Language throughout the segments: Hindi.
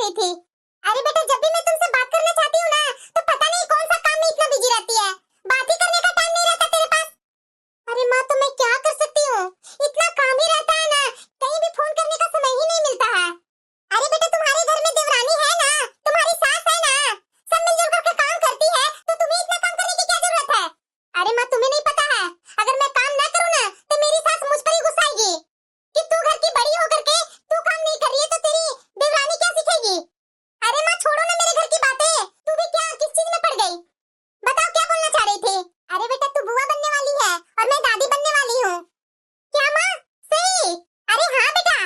रही थी। अरे बेटा, जब भी मैं तुमसे बात करना चाहती हूँ ना, तो पता नहीं कौन सा काम में इतना बिजी रहती है। बात ही करने का टाइम नहीं रहता तेरे पास। अरे माँ, तो मैं क्या कर सकती हूँ, इतना काम ही रहता है ना, कहीं भी फोन करने का समय ही नहीं मिलता है। अरे बेटा, तुम्हारे घर में देवरानी है ना, तुम्हारी सास है ना, सब मिलजुल करके काम करती है, तो तुम्हें इतना काम करने की क्या जरूरत है। अरे माँ, तुम्हें नहीं पता है, अगर मैं काम ना करूँ ना, तो मेरी सास मुझ पर ही गुस्साएगी कि तू घर की बड़ी होकर के तू काम नहीं कर रही है, तो तेरी देवरानी क्या सीखेगी। अरे माँ, छोड़ो ना मेरे घर की बातें, तू भी क्या किस चीज में पड़ गई, बताओ क्या बोलना चाह रही थी। अरे बेटा, तू बुआ बनने वाली है और मैं दादी बनने वाली हूँ। क्या माँ, सही। अरे हाँ बेटा,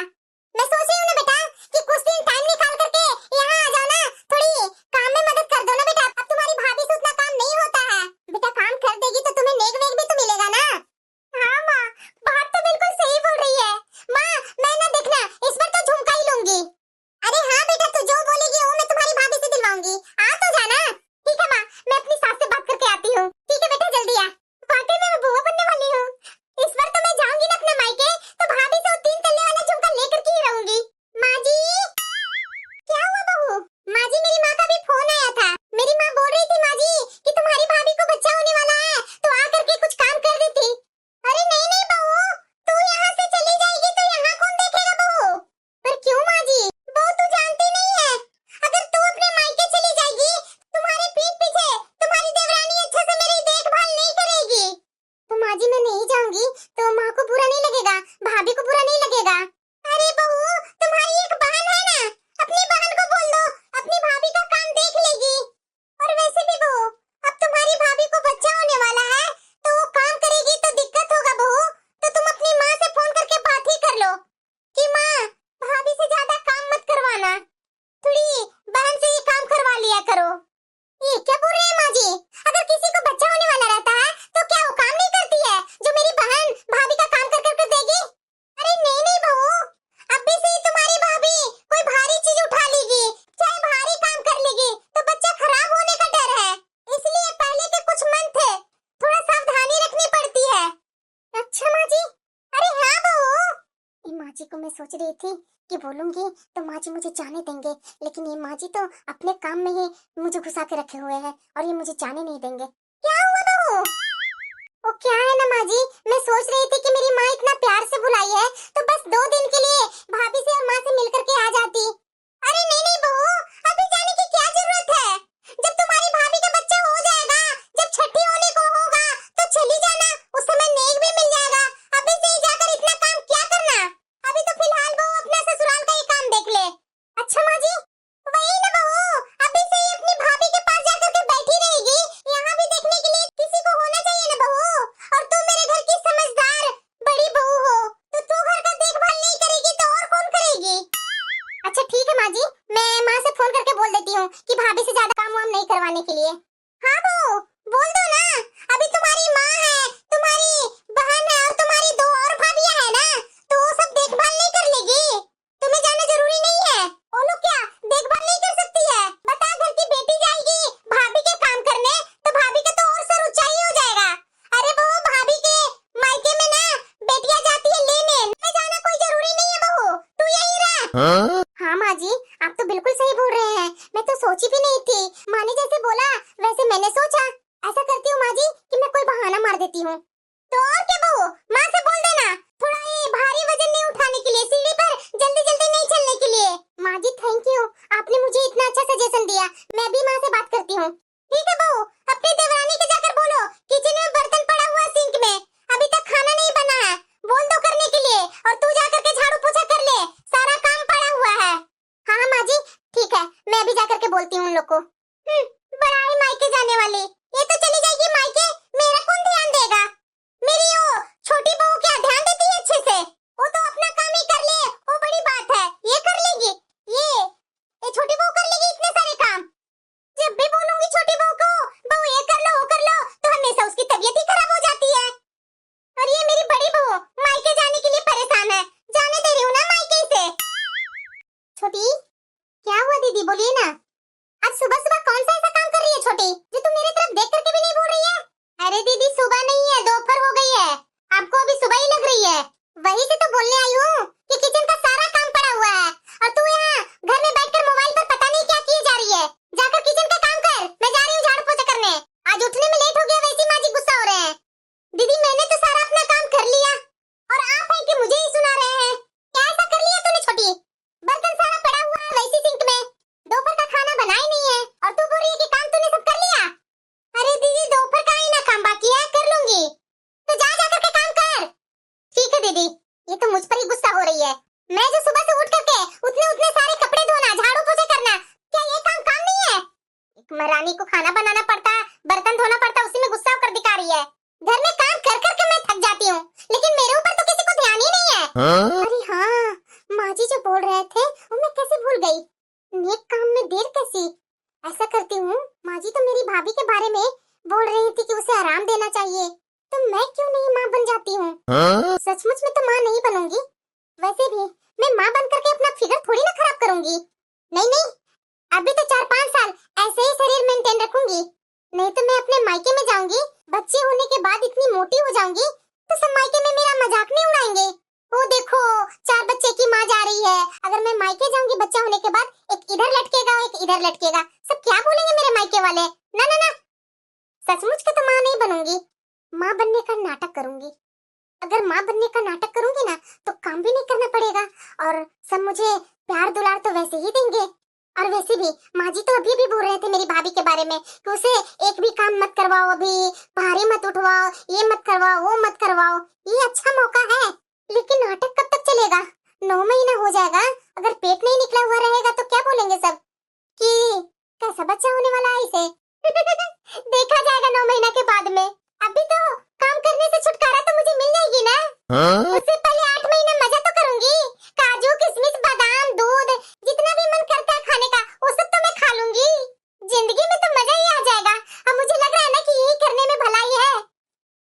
मैं सोच रही हूँ ना बेटा कि कुछ दिन टाइम निकाल करके यहाँ आ जाओ ना, थोड़ी काम में मदद कर दो ना बेटा। अब तुम्हारी भाभी से उतना काम नहीं होता है बेटा, काम कर देगी तो तुम्हें नेक वेक भी तो मिलेगा ना। हाँ माँ, बात तो बिल्कुल सही बोल रही है माँ, मैं ना देखना इस बार तो झुमका ही लूंगी। अरे हाँ बेटा, तू जो बोलेगी वो मैं तुम्हारी भाभी से दिलवाऊंगी, आ तो जाना। ठीक है माँ, मैं अपनी सास से बात करके आती हूँ। ठीक है बेटा, जल्दी आ। वाकई में मैं बुआ बनने वाली हूँ, इस बार तो मैं जाऊंगी ना अपने मायके, तो भाभी से वो 3 तल्ले वाला झुमका लेकर के ही रहूंगी। माँ जी, क्या हुआ बहू। माँ जी, मेरी माँ का भी फोन आया था, मेरी माँ बोल रही थी माँ जी कि तुम्हारी भाभी को बच्चा होने वाला है, तो आ करके कुछ काम कर रही थी। अरे नहीं नहीं बहू, तू यहाँ से चली जाएगी तो यहाँ कौन देखेगा बहू। पर क्यों माँ जी, बहू तू जानती नहीं है, अगर तू अपने मायके चली जाएगी, तुम्हारे पीठ पीछे तुम्हारी देवरानी अच्छे से मेरी देखभाल नहीं करेगी। तो माँ जी, मैं नहीं जाऊंगी तो माँ को बुरा नहीं लगेगा, भाभी को बुरा नहीं लगेगा। अरे बहू, तुम्हारी एक बहन है ना, अपनी बहन को बोल दो, अपनी भाभी का काम देख लेगी। और वैसे भी बहू, अब तुम्हारी भाभी को बच्चा होने वाला है, तो वो काम करेगी तो दिक्कत होगा बहू, तो तुम अपनी माँ से फोन करके बात ही कर लो कि माँ, भाभी से ज्यादा काम मत करवाना, थोड़ी बहन से ही काम करवा लिया करो। ये क्या बोल रहे हैं माँ जी, अगर किसी को बच्चा होने वाला रहता है तो क्या वो काम नहीं करती है, जो मेरी बहन भाभी का काम कर कर देगी। अरे नहीं नहीं बहू, अभी से ही तुम्हारी भाभी कोई भारी चीज उठा लेगी, चाहे भारी काम कर लेगी, तो बच्चा खराब होने का डर है, इसलिए पहले के कुछ मंथ थे, थोड़ा सावधानी रखनी पड़ती है। अच्छा माँ जी। अरे हाँ बहू, माँ जी को मैं सोच रही थी कि बोलूंगी तो माँ जी मुझे जाने देंगे, लेकिन ये माँ जी तो अपने काम में ही मुझे घुसा के रखे हुए हैं और ये मुझे जाने नहीं देंगे। क्या हुआ बहू। वो क्या है ना माँ जी, मैं सोच रही थी कि मेरी माँ इतना प्यार से बुलाई है, तो बस 2 दिन के लिए भाभी से और माँ से मिल करके आ जाती। अरे नहीं नहीं बहू, अभी जाने की क्या जरूरत है, जब तुम्हारी भाभी का बच्चा हो जाएगा, जब छठी होने को होगा, तो चली जाना, उस समय नेक भी मिल जाएगा। अभी से ही जाकर इतना काम क्या करना, अभी तो फिलहाल बहू अपना ससुराल का ही काम देख ले। अच्छा माँ जी, वही ना बहू, अभी से ही अपनी भाभी के पास जाकर के बैठी रहेगी, यहाँ भी देखने के लिए किसी को होना चाहिए ना बहू। और तू मेरे घर की समझदार बड़ी बहू हो, तो तू घर का देखभाल नहीं करेगी तो और कौन करेगी। अच्छा ठीक है माँ जी, मैं माँ से फोन करके बोल देती हूँ कि भाभी से ज्यादा काम वाम नहीं करवाने के लिए। हाँ बहू, बोल दो ना, अभी तुम्हारी माँ है, तुम्हारी बहन है और तुम्हारी 2 और भाभियां है ना, तो वो सब देखभाल नहीं कर लेगी, तुम्हें जाना जरूरी नहीं है। वो लोग क्या देखभाल नहीं कर सकती है, बता, घर की बेटी जाएगी भाभी के काम करने, तो भाभी का तो और सर ऊंचा ही हो जाएगा। अरे बहू, भाभी के मायके में ना बेटियां जाती है लेने, मैं जाना कोई जरूरी नहीं है बहू, तू यही रह। हाँ माँ जी, आप तो बिल्कुल सही बोल रहे हैं, मैं तो सोची भी नहीं थी, माँ ने जैसे बोला वैसे मैंने सोचा। ऐसा करती हूँ माँ जी कि मैं कोई बहाना मार देती हूँ। तो और क्या बहू, माँ से बोल देना थोड़ा ये भारी वजन नहीं उठाने के लिए, सीढ़ी पर जल्दी जल्दी नहीं चलने के लिए। माँ जी थैंक यू, आपने मुझे इतना अच्छा सजेशन दिया, मैं भी माँ से बात करती हूँ। ठीक है बहू, अपनी देवरानी को जाकर बोलो किचन में बर्तन पड़ा हुआ है सिंक में, अभी तक खाना नहीं बना है, बोल दो करने के लिए, और तू जाकर के झाड़ू पोछा कर ले, सारा काम पड़ा हुआ है। हाँ हाँ माँ जी, ठीक है, मैं अभी जाकर के बोलती हूँ उन लोग को। बड़ा ही मायके जाने वाली, ये तो चली जाएगी मायके, मेरा कौन ध्यान देगा। मेरी वो छोटी बहू क्या ध्यान देती है अच्छे से, वो तो अपना काम ही कर ले, वो बड़ी बात है, ये कर लेगी, ये छोटी बहू कर लेगी इतने सारे काम। जब भी बोलूंगी छोटी बहू को, बहू ये कर लो वो कर लो, तो हमेशा उसकी तबीयत ही खराब हो जाती है। और ये मेरी बड़ी बहू मायके जाने के लिए परेशान है, जाने दे रही हूँ ना मायके से। छोटी, क्या हुआ दीदी, बोलिए ना। आज सुबह सुबह कौन सा ऐसा काम कर रही है छोटी, जो तुम मेरी तरफ देख करके भी नहीं बोल रही है। अरे दीदी, सुबह नहीं है, दोपहर हो गई है, आपको अभी सुबह ही लग रही है। वही से तो बोलने आई हूँ कि किचन का सारा काम पड़ा हुआ है और तू यहाँ घर में बैठकर मोबाइल पर रानी को खाना बनाना पड़ता, बर्तन धोना पड़ता, उसी में गुस्सा होकर दिखा रही है। घर में काम कर कर के मैं थक जाती हूँ, लेकिन मेरे ऊपर तो किसी को ध्यान ही नहीं है। अरे हाँ, माँ जी जो बोल रहे थे वो मैं कैसे भूल गई। नेक काम में देर कैसी। ऐसा करती हूँ, माँ जी तो मेरी भाभी के बारे में बोल रही थी कि उसे आराम देना चाहिए, तो मैं क्यों नहीं माँ बन जाती हूँ। सचमुच में तो माँ नहीं बनूंगी। वैसे भी मैं माँ बन करके अपना फिगर थोड़ी ना खराब करूंगी। नहीं नहीं, अभी तो 4-5 साल ऐसे ही शरीर मेंटेन रखूंगी, नहीं तो मैं अपने मायके में जाऊंगी। बच्चे होने के बाद इतनी मोटी हो जाऊंगी तो सब मायके में मेरा मजाक नहीं उड़ाएंगे। वो देखो 4 बच्चे की माँ जा रही है। अगर मैं मायके जाऊंगी बच्चा होने के बाद, एक इधर लटकेगा एक इधर लटकेगा, सब क्या बोलेंगे मेरे मायके वाले। ना ना ना, सचमुच के तो माँ नहीं बनूंगी, माँ बनने का नाटक करूंगी। अगर माँ बनने का नाटक करूंगी ना तो काम भी नहीं करना पड़ेगा और सब मुझे प्यार दुलार तो वैसे ही देंगे। और वैसे भी माँ जी तो अभी भी बोल रहे थे मेरी भाभी के बारे में कि उसे एक भी काम मत करवाओ, अभी भारी मत उठवाओ, ये मत करवाओ वो मत करवाओ। ये अच्छा मौका है, लेकिन नाटक कब तक चलेगा। 9 महीना हो जाएगा, अगर पेट नहीं निकला हुआ रहेगा तो क्या बोलेंगे सब कि कैसा बच्चा होने वाला है इसे। देखा जाएगा 9 महीना के बाद में। अभी तो काम करने से छुटकारा तो मुझे मिल जाएगी ना। उससे पहले 8 महीने मजा तो करूंगी। काजू किशमिश बादाम दूध जितना भी मन करता है खाने का वो सब तो मैं खा लूंगी। जिंदगी में तो मजा ही आ जाएगा। अब मुझे लग रहा है ना कि यही करने में भलाई है।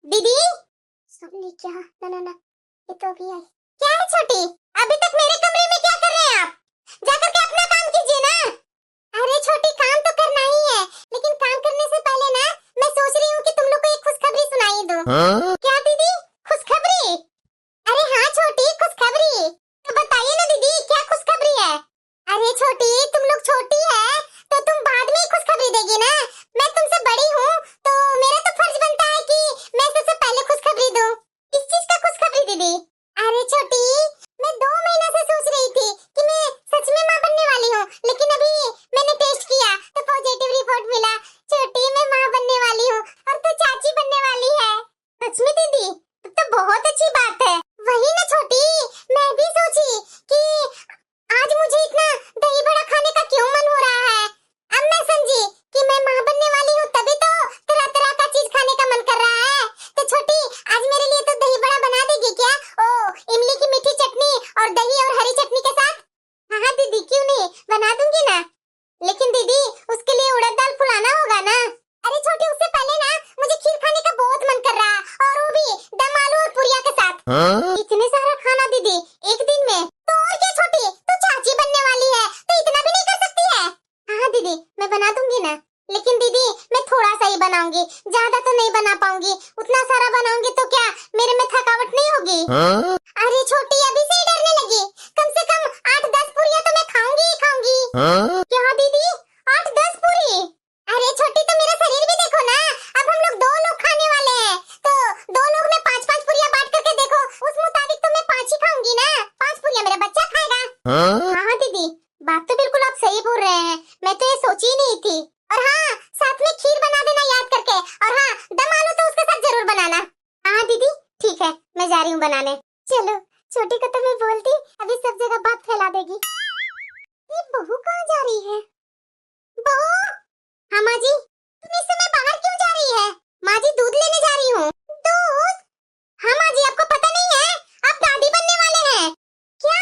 दीदी सुन ली क्या? ना ना ना, ये तो अभी आई। क्या है छोटी, अभी तक मेरे कमरे में क्या कर रहे हैं आप? जाकर के अपना काम कीजिए ना। अरे छोटी, काम तो करना ही है, लेकिन काम करने से पहले ना मैं सोच रही हूँ कि तुम लोग को एक खुशखबरी सुनाई दूं। क्या दीदी, खुशखबरी? अरे हाँ छोटी, खुशखबरी तो बताइए ना दीदी, क्या खुशखबरी है? अरे छोटी, तुम लोग छोटी है तो तुम बाद में ही खुशखबरी देगी ना। मैं तुमसे बड़ी हूँ तो मेरा तो फर्ज बनता है कि मैं सबसे पहले खुशखबरी दूं। किस चीज का खुशखबरी दीदी? अरे छोटी, मैं 2 महीना से सोच रही थी कि मैं सच में माँ बनने वाली हूँ, लेकिन अभी मैंने टेस्ट किया तो पॉजिटिव रिपोर्ट मिला। छोटी, मैं माँ बनने वाली हूँ और तू चाची बनने वाली है। सच में दीदी? तो बहुत अच्छी बात है। वही ना छोटी, मैं भी सोची कि आज मुझे इतना दही बड़ा खाने का क्यों मन हो रहा है। अब मैं समझी कि मैं माँ बनने वाली हूँ, तभी तो तरह तरह का चीज खाने का मन कर रहा है। तो छोटी, आज मेरे लिए तो दही बड़ा बना देगी क्या? ओ, इमली की मीठी चटनी और दही और हरी चटनी के साथ। हाँ हाँ दीदी, क्यों नहीं, बना दूंगी ना। लेकिन दीदी उसके लिए उड़द दाल फुलाना होगा ना। अरे छोटी, उससे पहले ना मुझे खीर खाने का बहुत मन कर रहा है, और वो भी दम आलू और पुरिया के साथ। इतने सारा खाना दीदी एक दिन में? तो और क्या छोटी, तू चाची बनने वाली है तो इतना भी नहीं कर सकती है? हाँ दीदी, मैं बना दूंगी ना, लेकिन दीदी मैं थोड़ा सा ही बनाऊंगी, ज्यादा तो नहीं बना पाऊंगी। उतना सारा बनाऊंगी तो क्या मेरे में थकावट नहीं होगी? अरे छोटी, अभी से ही डरने लगी। कम से कम 8-10 पूरियां तो मैं खाऊंगी ही खाऊंगी। क्या दीदी, 8-10 पूरी? अरे छोटी, तो मेरा शरीर भी देखो ना। अब हम लोग 2 लोग खाने वाले हैं, तो 2 लोग में 5-5 पूरियां बांट करके देखो, उस मुताबिक तो मैं 5 ही खाऊंगी ना। 5 पूरियां मेरा बच्चा खाएगा। हाँ हाँ दीदी, बात तो बिल्कुल आप सही बोल रहे हैं, मैं तो ये सोची ही नहीं थी। और हाँ, साथ में खीर बना देना याद करके, और हाँ दम आलू तो उसके साथ जरूर बनाना। हाँ दीदी ठीक है, मैं जा रही हूँ बनाने। चलो, छोटी को तो मैं बोलती, अभी सब जगह बात फैला देगी। ये बहू कहाँ जा रही है? बहू! हाँ माँ जी, तुम इस समय बाहर क्यों जा रही है? माँ जी, दूध लेने जा रही हूँ। दूध? हाँ माँ जी, आपको पता नहीं है, आप दादी बनने वाले हैं। क्या?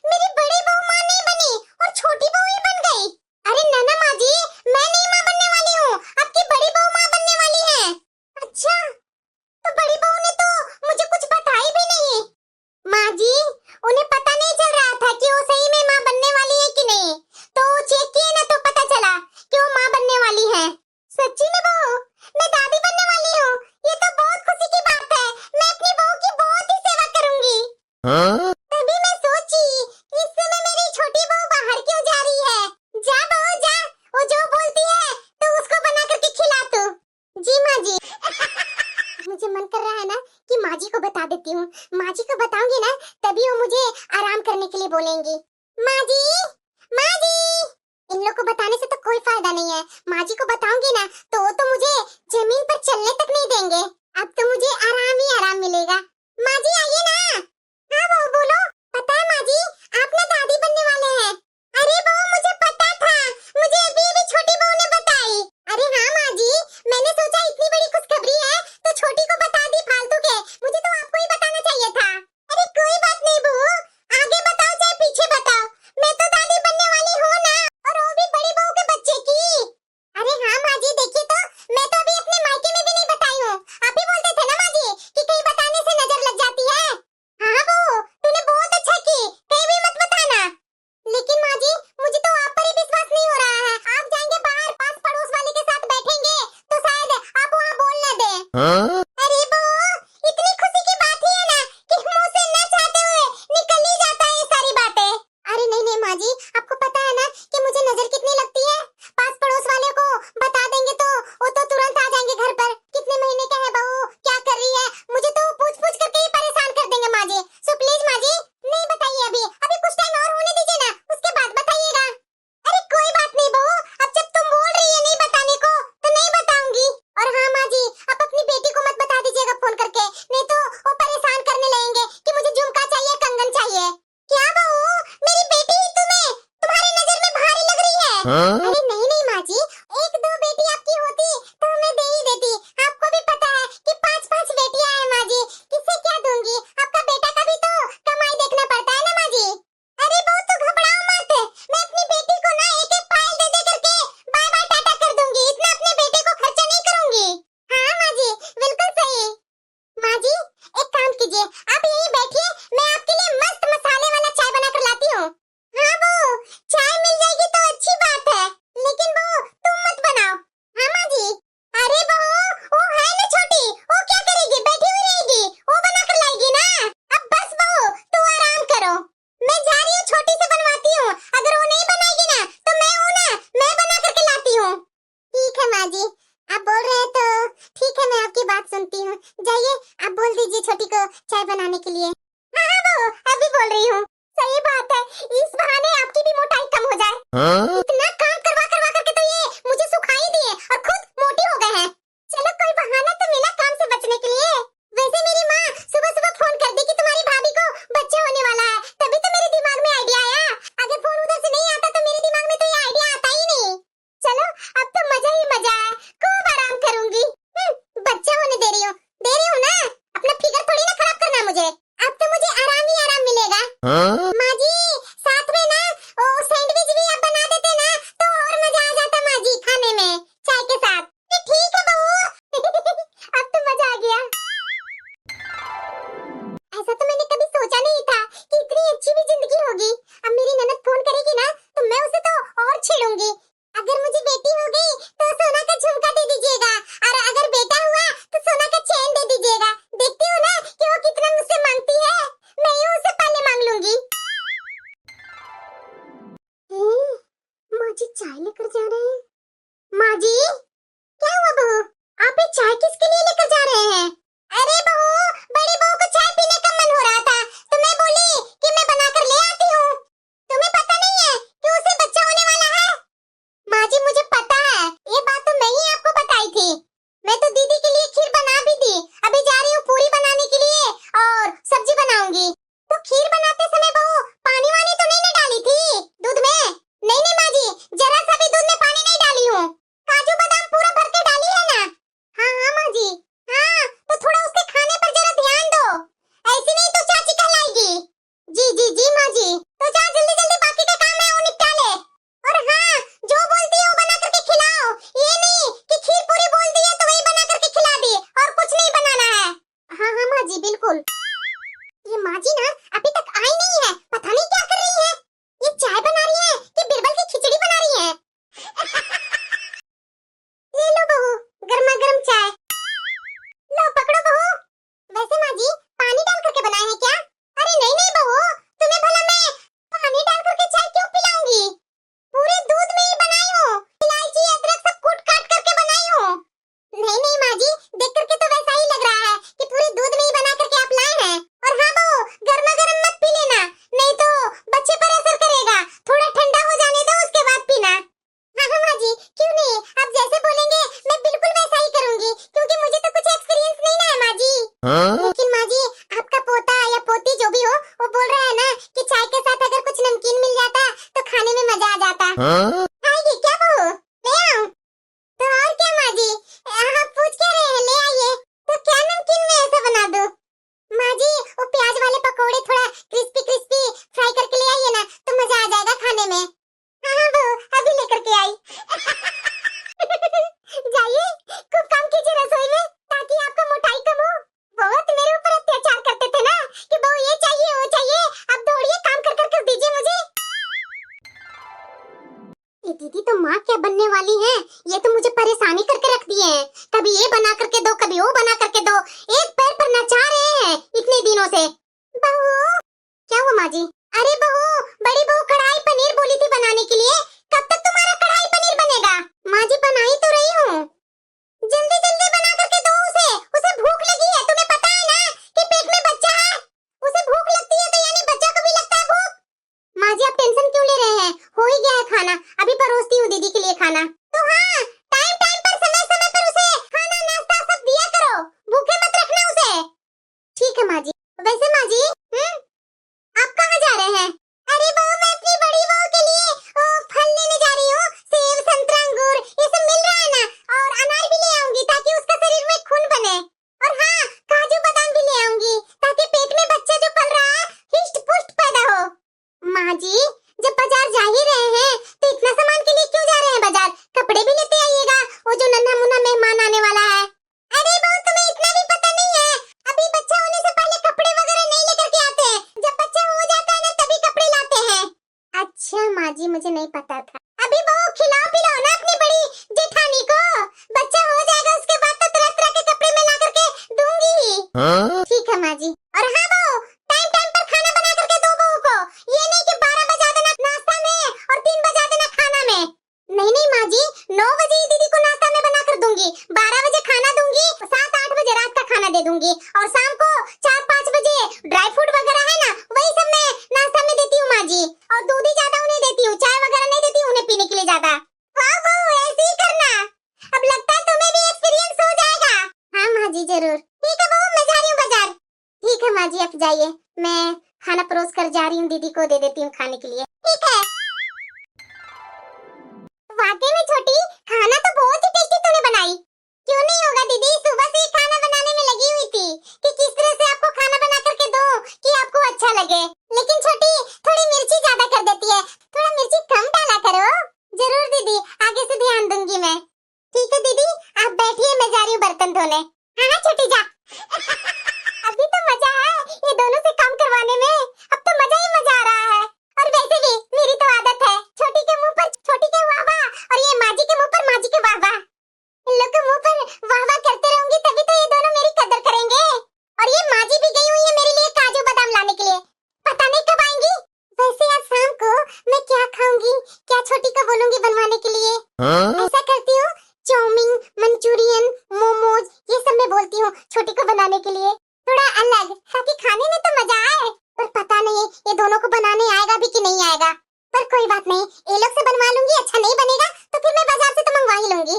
मेरी बड़ी बहू माँ नहीं बनी और छोटी बहू ही बन गई? अरे ना माँ जी, मैं नहीं माँ बनने वाली हूँ, आपकी बड़ी बहू माँ बनने वाली है। अच्छा, तो बड़ी बहू ने तो मुझे कुछ बताई भी नहीं। माँ जी, उन्हें पता नहीं चल रहा था कि वो सही में माँ बनने वाली है कि नहीं, तो चेक किए ना तो पता चला कि वो माँ बनने वाली है। सच्ची में बहू, मैं दादी बनने वाली हूँ। ये तो बहुत खुशी की बात है, मैं अपनी बहू की बहुत ही सेवा करूंगी। तभी मैं सोची कि इस समय मेरी छोटी बहू बाहर क्यों जा रही है। जा बहू जा, वो जो बोलती है तो उसको बना करके खिला तू। जी माँ जी। मुझे मन कर रहा है ना कि माँ जी को बता देती हूँ। माँ जी को बताऊंगी ना तभी वो मुझे आराम करने के लिए बोलेंगी। माँ जी, माँ जी। इन लोग को बताने से तो कोई फायदा नहीं है। माँ जी को बताऊंगी ना तो मुझे जमीन पर चलने तक नहीं देंगे। अब तो मुझे आराम ही आराम मिलेगा। माँ जी आइए ना। हाँ बहू बोलो। पता है माँ जी, आप ना दादी बनने वाले हैं। अरे बहू, मुझे पता था, मुझे अभी अभी छोटी बहू ने बताई। अरे नहीं नहीं माँ जी, एक दो बेटी आपकी होती तो मैं दे ही देती। आपको भी पता है कि पांच पांच बेटियां हैं माँ जी, किससे क्या दूंगी? आपका बेटा का भी तो कमाई देखना पड़ता है ना माँ जी। अरे बहुत तो घबराओ मत, मैं अपनी बेटी को ना एक एक फाइल दे दे करके बाय बाय टाटा कर दूंगी। इतना अपने बेटे को खर्चा नहीं करूंगी। हाँ माँ जी, बिल्कुल सही। माँ जी एक काम कीजिए, आप यहीं बैठिए, मैं आपके लिए मस्त मसाले वाला चाय बना कर लाती हूँ। हाँ वो चाय मिल जाएगी तो अच्छी बात है, लेकिन वो तुम मत बनाओ। हाँ माँ जी। अरे वो है ना छोटी, वो क्या करेगी, बैठी हुई रहेगी, वो बना कर लाएगी ना। अब बस बहू तू आराम करो, मैं जा रही हूँ छोटी से बनवाती हूँ। अगर वो नहीं बनाएगी ना तो मैं हूँ ना, मैं बना करके लाती हूँ। ठीक है माँ जी, आप बोल रहे हैं तो ठीक है, मैं आपकी बात सुनती हूँ। जाइए आप बोल दीजिए छोटी को चाय बनाने के लिए। हाँ हाँ बहू अभी बोल रही हूँ। सही बात है, इस बहाने आपकी भी मोटाई कम हो जाए। इतना काम करवा करवा करके तो ये मुझे सुखा ही दिए और खुद मोटी हो गए हैं। चलो कोई बहाना तो मिला काम से बचने के लिए। वैसे मेरी माँ सुबह सुबह फोन कर दी कि तुम्हारी भाभी को बच्चा होने वाला है, तभी तो मेरे दिमाग में आइडिया आया। अगर फोन उधर से नहीं आता तो मेरे दिमाग में तो ये आइडिया आता ही नहीं। चलो अब तो मजा ही मजा है, खूब आराम करूंगी। बच्चा होने दे रही हूँ ना, अपना फिगर थोड़ी ना खराब करना मुझे। अब तो मुझे आराम ही आराम मिलेगा। माँ जी साथ में ना वो सैंडविच भी आप बना देते ना तो और मजा आ जाता माँ जी खाने में चाय के साथ। ठीक है बहू अब तो मजा आ गया। ऐसा तो मैंने कभी सोचा नहीं था कि इतनी अच्छी भी जिंदगी होगी। अब मेरी ननद फोन करेगी ना तो मैं उसे तो और छेड़ूंगी। अगर मुझे बेटी हो गई तो सोना का झुमका दे दीजिएगा, और अगर बेटा हुआ तो सोना का चेन दे दीजिएगा। देखती हो ना कि वो कितना मुझसे मांगती है, मैं ही उससे पहले मांग लूंगी। माँ जी चाय लेकर जा रहे हैं। माँ जी क्या हुआ बहू, आप ये चाय किसके लिए लेकर जा रहे हैं? अरे बहू बड़ी बहू को चाय पीने का मन हो रहा था तो मैं बोली कि मैं बना कर ले आती हूँ। तुम्हें पता नहीं है कि उसे बच्चा होने वाला है? माँ जी मुझे पता है, ये बात तो मैं ही आपको बताई थी। मैं तो दीदी के लिए खीर बना भी दी, अभी जा रही हूँ पूरी बनाने के लिए और सब्जी बनाऊंगी। तो खीर बनाते समय बहू पानी वानी तो नहीं ना डाली थी दूध में? नहीं नहीं माँ जी, जरा सा भी दूध में पानी नहीं डाली हूँ। काजू बादाम पूरा भर के डाली है ना? हाँ हाँ माँ जी। हाँ तो थोड़ा उसके खाने पर जरा ध्यान दो, ऐसे नहीं तो चाची कहलाएगी। जी जी जी माँ जी, तो जा जल्दी जल्दी बाकी का काम है वो निपटा ले। और हाँ जो बोलती है वो बना करके खिलाओ, ये नहीं कि खीर पूरी बोल दी है तो वही बना करके खिला दी और कुछ नहीं बनाना है। हाँ हाँ माँ जी बिल्कुल। ये माँ जी ना अभी तक आई नहीं है, पता नहीं क्या कर रही है। ये चाय बना रही है कि बिरबल की खिचड़ी बना रही है? ले लो बहू गर्मा गर्म चाय, लो पकड़ो बहू। वैसे माँ जी पानी डाल करके बनाए हैं क्या? अरे नहीं नहीं बहू, तुम्हें भला मैं पानी डाल करके चाय क्यों पिलाऊंगी? पूरे दूध में ही बनाई हूँ, इलायची अदरक सब कूट काट करके बनाई हूँ। नहीं नहीं माँ जी, देख करके तो वैसा ही लग रहा है कि पूरे दूध में ही बना करके आप लाए हैं। और हाँ बहू गर्मा गर्म मत पी लेना, नहीं तो बच्चे पर असर करेगा, थोड़ा ठंडा हो जाने दो उसके बाद पीना। हाँ हाँ माँ जी क्यों नहीं, आप जैसे बोलेंगे मैं बिल्कुल वैसा ही करूंगी, क्योंकि मुझे तो कुछ एक्सपीरियंस नहीं ना है माँ जी। लेकिन माँ जी आपका पोता या पोती जो भी हो वो बोल रहा है ना कि चाय के साथ अगर कुछ नमकीन मिल जाता तो खाने में मजा आ जाता। आएगी क्या बहू, ले आऊं? तो और क्या माँ जी, आप पूछ क्या रहे हैं, ले आइए। तो क्या नमकीन में ऐसा बना दूं? माँ जी वो प्याज वाले पकोड़े थोड़ा क्रिस्पी क्रिस्पी फ्राई करके ले आइए ना, तो मजा आ जाएगा खाने में। हाँ हाँ बहू अभी लेकर के आई। जाइए खूब काम कीजिए रसोई में ताकि आपका मोटाई कम हो। बहुत मेरे ऊपर अत्याचार करते थे ना कि बहू ये चाहिए वो चाहिए, अब दौड़िए काम कर कर कर दीजिए मुझे। ये दीदी तो माँ क्या बनने वाली हैं, ये तो मुझे परेशानी करके रख दिए हैं। कभी ये बना करके दो कभी वो बना करके दो, एक पैर पर नचा रहे हैं इतने दिनों से। बहू क्या हुआ माँ जी? अरे बहू बड़ी बहू कढ़ाई पनीर बोली थी बनाने के लिए, कब तक तुम्हारा कढ़ाई पनीर बनेगा? माँ जी बना ही तो रही हूँ, जल्दी जल्दी बना करके दो उसे, उसे भूख लगी है। तुम्हें पता है ना कि पेट में बच्चा है, उसे भूख लगती है तो यानी बच्चा को भी लगता है भूख। माँ जी आप टेंशन क्यों ले रहे हैं, हो ही गया है खाना, अभी परोसती हूँ दीदी के लिए खाना। तो हाँ टाइम टाइम पर समय समय पर उसे खाना नाश्ता सब दिया करो, भूखे मत रखना उसे। ठीक है माँ जी। वैसे माँ जी आप कहाँ जा रहे हैं? अरे बहू मैं अपनी माँ जी, मुझे नहीं पता था। अभी बहू खिलाओ पिलाओ ना अपनी बड़ी जेठानी को, बच्चा हो जाएगा उसके बाद तो तरह तरह के कपड़े में ला करके दूंगी ही। ठीक है माँ जी। और हाँ बहू, टाइम टाइम पर खाना बना करके दो बहू को, ये नहीं कि 12 बजा देना नाश्ता में और 3 बजा देना खाना में। नहीं नहीं माँ जी, 9 बजे ही दीदी को नाश्ता में बना कर दूंगी, 12 बजे खाना दूंगी, 7-8 बजे रात का खाना दे दूंगी, और शाम को 4-5 बजे ड्राई फ्रूट वगैरह है ना वही सब मैं नाश्ता में देती हूँ माँ जी। और दूध ही ज्यादा उन्हें देती हूँ, चाय वगैरह नहीं देती उन्हें पीने के लिए ज्यादा। वाह बहू, ऐसे ही करना, अब लगता है तुम्हें भी एक्सपीरियंस हो जाएगा। हाँ माँ जी जरूर। ठीक है बहू, मैं जा रही हूँ बाजार। ठीक है माँ जी, आप जाइए, मैं खाना परोस कर जा रही हूँ, दीदी को दे देती हूँ खाने के लिए। ठीक है। वाकई में छोटी, खाना तो बहुत ही टेस्टी तूने बनाई। क्यों नहीं होगा दीदी, सुबह से ही खाना बनाने में लगी हुई थी कि किस तरह से आपको खाना बना करके दूं कि आपको अच्छा लगे। लेकिन छोटी थोड़ी मिर्ची ज्यादा कर देती है, थोड़ा मिर्ची कम डाला करो। जरूर दीदी, आगे से ध्यान दूंगी मैं। ठीक है दीदी, आप बैठिए, मैं जा रही हूँ बर्तन धोने। हाँ हाँ छोटी जा। अभी तो मजा है ये दोनों से काम करवाने में, अब तो मजा ही मजा आ रहा है। और वैसे भी मेरी तो आदत है, छोटी के मुंह पर छोटी के वाह वाह, और ये माजी के मुंह पर माजी के वाह वाह। इन लोग के मुंह पर वाह वाह करते रहूंगी तभी तो ये दोनों मेरी कदर करेंगे। और ये माजी भी गई हुई है मेरे लिए काजू बादाम लाने के लिए, पता नहीं कब आएंगी। वैसे आज शाम को मैं क्या खाऊंगी, क्या छोटी को बोलूंगी बनवाने के लिए। ऐसा करती हूँ, चाउमीन, मंचूरियन, मोमोज ये सब मैं बोलती हूँ छोटी को बनाने के लिए, थोड़ा अलग, ताकि खाने में तो मजा आए। पर पता नहीं ये दोनों को बनाने आएगा भी कि नहीं आएगा, पर कोई बात नहीं, ये लोग से बनवा लूंगी। अच्छा नहीं बनेगा तो फिर मैं बाजार से तो मंगवा ही लूंगी।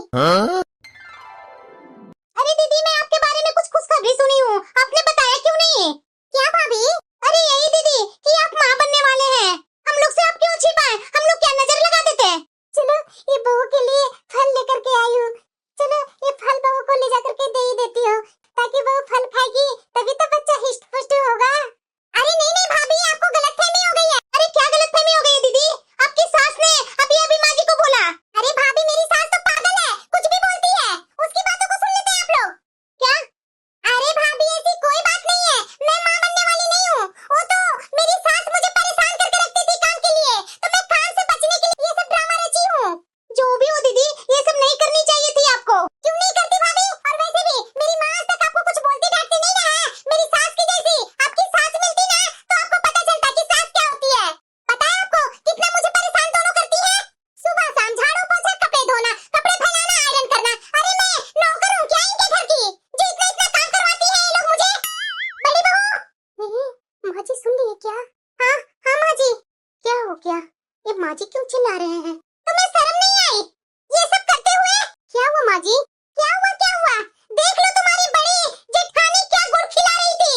अरे दीदी, मैं आपके बारे में कुछ खुशखबरी सुनी हूँ, आपने बताया क्यों नहीं? क्या भाभी? अरे यही दीदी कि आप माँ बनने वाले हैं। हम लोग से आप क्यों छिपाए, हम लोग क्या नजर लगा देते? चलो ये बहू के लिए फल लेकर के आई हूँ, चलो ये फल बहू को ले जाकर के दे ही देती हूँ, ताकि बहू फल खाएगी तभी तो बच्चा हिष्ट पुष्ट होगा। अरे नहीं नहीं भाभी, आपको गलतफहमी हो गई है। अरे क्या गलतफहमी हो गई है दीदी? आपकी सास ने अभी अभी माँ जी को बोला। अरे भाभी, मेरी सास तो पागल है, कुछ भी बोलती है, उसकी बातों को सुन लेते हैं आप लोग। क्या? अरे भाभी, ऐसी कोई बात नहीं है, मैं माँ बनने वाली नहीं हूँ। वो तो मेरी सास मुझे परेशान करके रखती थी काम के लिए, तो मैं काम से बचने के लिए ये सब ड्रामा रची हूँ। जो भी हो दीदी, ये सब नहीं करनी चाहिए थी आपको। क्यों नहीं करती भाभी? और वैसे भी मेरी माँ आज तक आपको कुछ बोलती डांटती नहीं ना है, मेरी सास की जैसी। आपकी सास मिलती ना तो आपको पता चलता कि सास क्या होती है। पता है आपको कितना मुझे परेशान दोनों करती है? सुबह शाम झाड़ू पोछा, कपड़े धोना, कपड़े फैलाना, आयरन करना। अरे मैं नौकर हूँ क्या इनके घर की, जो इतना इतना काम करवाती है ये लोग मुझे? बड़ी बहू। माँ जी सुन लिए क्या? हाँ हाँ माँ जी। क्या हो गया, ये माँ जी क्यों चिल्ला रहे हैं? तुम्हें शर्म नहीं आई ये सब करते हुए? क्या हुआ माँ जी? क्या हुआ क्या हुआ? देख लो तुम्हारी बड़ी जेठानी क्या गुड़ खिला रही थी।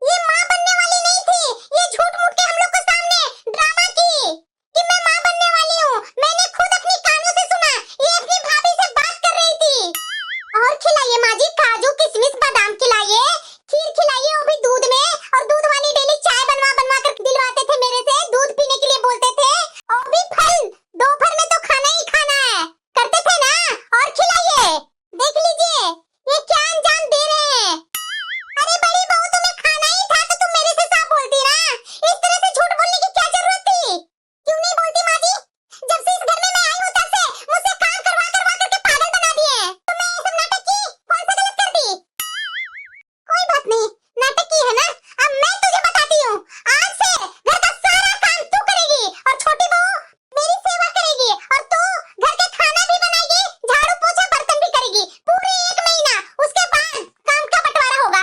ये माँ बनने वाली नहीं थी, ये झूठ मूठ के हम लोग के सामने ड्रामा की कि मैं माँ बनने वाली हूँ। मैंने खुद अपनी कानों से सुना, ये अपनी भाभी से बात कर रही थी। और खिलाइए माँ जी, काजू किशमिश बादाम खिलाइए, खीर खिलाइए, वो भी दूध में, और दूध वाली डेली चाय बनवा बनवा कर दिलवाते थे मेरे से, दूध पीने के लिए बोलते थे। और भी फल, दोपहर में तो खाना ही खाना है करते थे ना। और खिलाइए, देख लीजिए ये क्या अंजाम दे रहे हैं। अरे बड़ी बहू, तुम्हें खाना ही था तो तुम मेरे से साफ बोलती ना, इस तरह से झूठ बोलने की क्या जरूरत थी? क्यों नहीं बोलती माँ जी? जब से इस घर में मैं आई हूँ तब से मुझसे काम करवा करवा करके पागल बना दिए हैं। तो मैं ये सब नाटक की, कौन सा गलत कर दी? कोई बात नहीं, नाटक की है ना, अब मैं तुझे बताती हूँ। आज से घर का सारा काम तू करेगी, और छोटी बहू मेरी सेवा करेगी, और तू घर के खाना भी बनाएगी, झाड़ू पोछा बर्तन भी करेगी, पूरे 1 महीना। उसके बाद काम का बंटवारा होगा।